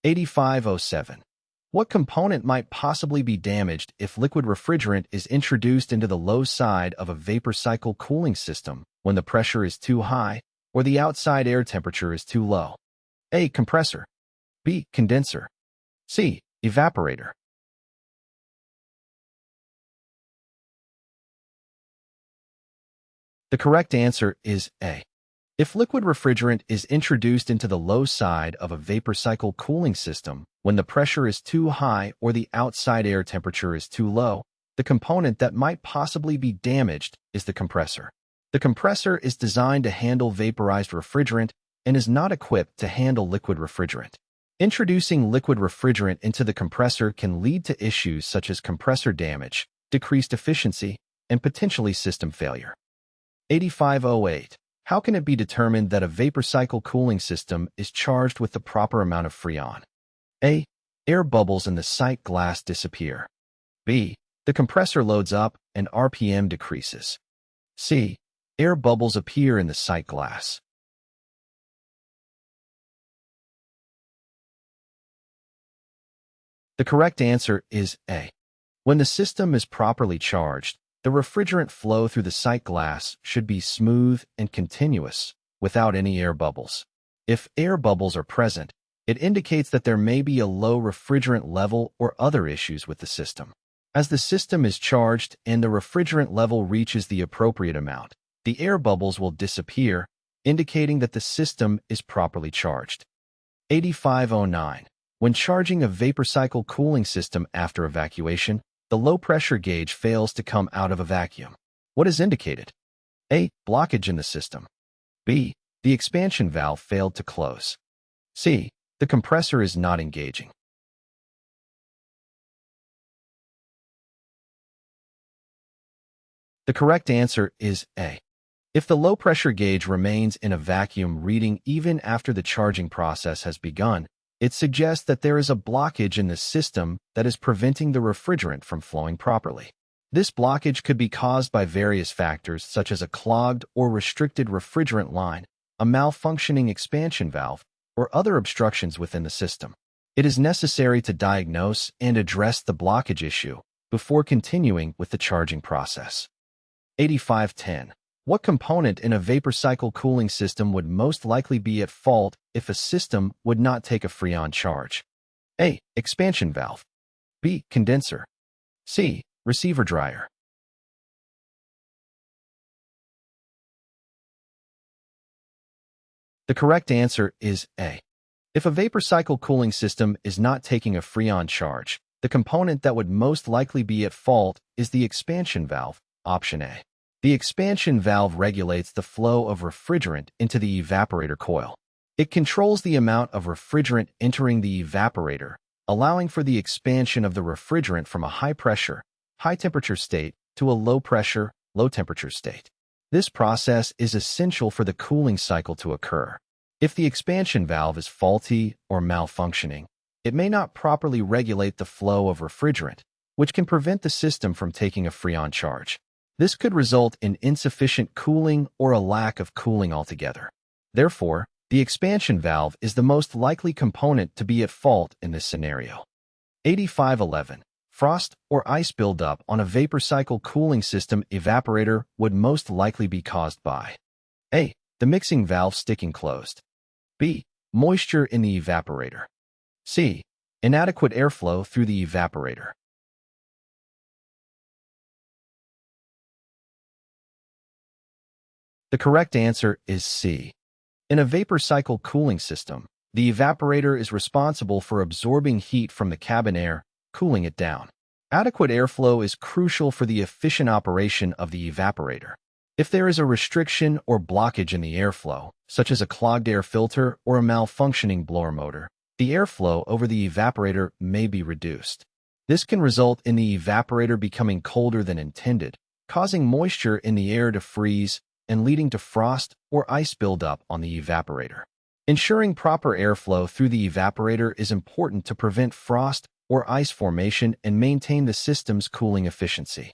Q8507. What component might possibly be damaged if liquid refrigerant is introduced into the low side of a vapor cycle cooling system when the pressure is too high or the outside air temperature is too low? A. Compressor. B. Condenser. C. Evaporator. The correct answer is A. If liquid refrigerant is introduced into the low side of a vapor cycle cooling system when the pressure is too high or the outside air temperature is too low, the component that might possibly be damaged is the compressor. The compressor is designed to handle vaporized refrigerant and is not equipped to handle liquid refrigerant. Introducing liquid refrigerant into the compressor can lead to issues such as compressor damage, decreased efficiency, and potentially system failure. 8508. How can it be determined that a vapor cycle cooling system is charged with the proper amount of Freon? A. Air bubbles in the sight glass disappear. B. The compressor loads up and RPM decreases. C. Air bubbles appear in the sight glass. The correct answer is A. When the system is properly charged, the refrigerant flow through the sight glass should be smooth and continuous, without any air bubbles. If air bubbles are present, it indicates that there may be a low refrigerant level or other issues with the system. As the system is charged and the refrigerant level reaches the appropriate amount, the air bubbles will disappear, indicating that the system is properly charged. 8509. When charging a vapor cycle cooling system after evacuation, the low-pressure gauge fails to come out of a vacuum. What is indicated? A. Blockage in the system. B. The expansion valve failed to close. C. The compressor is not engaging. The correct answer is A. If the low-pressure gauge remains in a vacuum reading even after the charging process has begun, it suggests that there is a blockage in the system that is preventing the refrigerant from flowing properly. This blockage could be caused by various factors such as a clogged or restricted refrigerant line, a malfunctioning expansion valve, or other obstructions within the system. It is necessary to diagnose and address the blockage issue before continuing with the charging process. 8510. What component in a vapor cycle cooling system would most likely be at fault if a system would not take a Freon charge? A. Expansion valve. B. Condenser. C. Receiver dryer. The correct answer is A. If a vapor cycle cooling system is not taking a Freon charge, the component that would most likely be at fault is the expansion valve, option A. The expansion valve regulates the flow of refrigerant into the evaporator coil. It controls the amount of refrigerant entering the evaporator, allowing for the expansion of the refrigerant from a high-pressure, high-temperature state to a low-pressure, low-temperature state. This process is essential for the cooling cycle to occur. If the expansion valve is faulty or malfunctioning, it may not properly regulate the flow of refrigerant, which can prevent the system from taking a Freon charge. This could result in insufficient cooling or a lack of cooling altogether. Therefore, the expansion valve is the most likely component to be at fault in this scenario. 8511. Frost or ice buildup on a vapor cycle cooling system evaporator would most likely be caused by A. The mixing valve sticking closed. B. Moisture in the evaporator. C. Inadequate airflow through the evaporator. The correct answer is C. In a vapor cycle cooling system, the evaporator is responsible for absorbing heat from the cabin air, cooling it down. Adequate airflow is crucial for the efficient operation of the evaporator. If there is a restriction or blockage in the airflow, such as a clogged air filter or a malfunctioning blower motor, the airflow over the evaporator may be reduced. This can result in the evaporator becoming colder than intended, causing moisture in the air to freeze and leading to frost or ice buildup on the evaporator. Ensuring proper airflow through the evaporator is important to prevent frost or ice formation and maintain the system's cooling efficiency.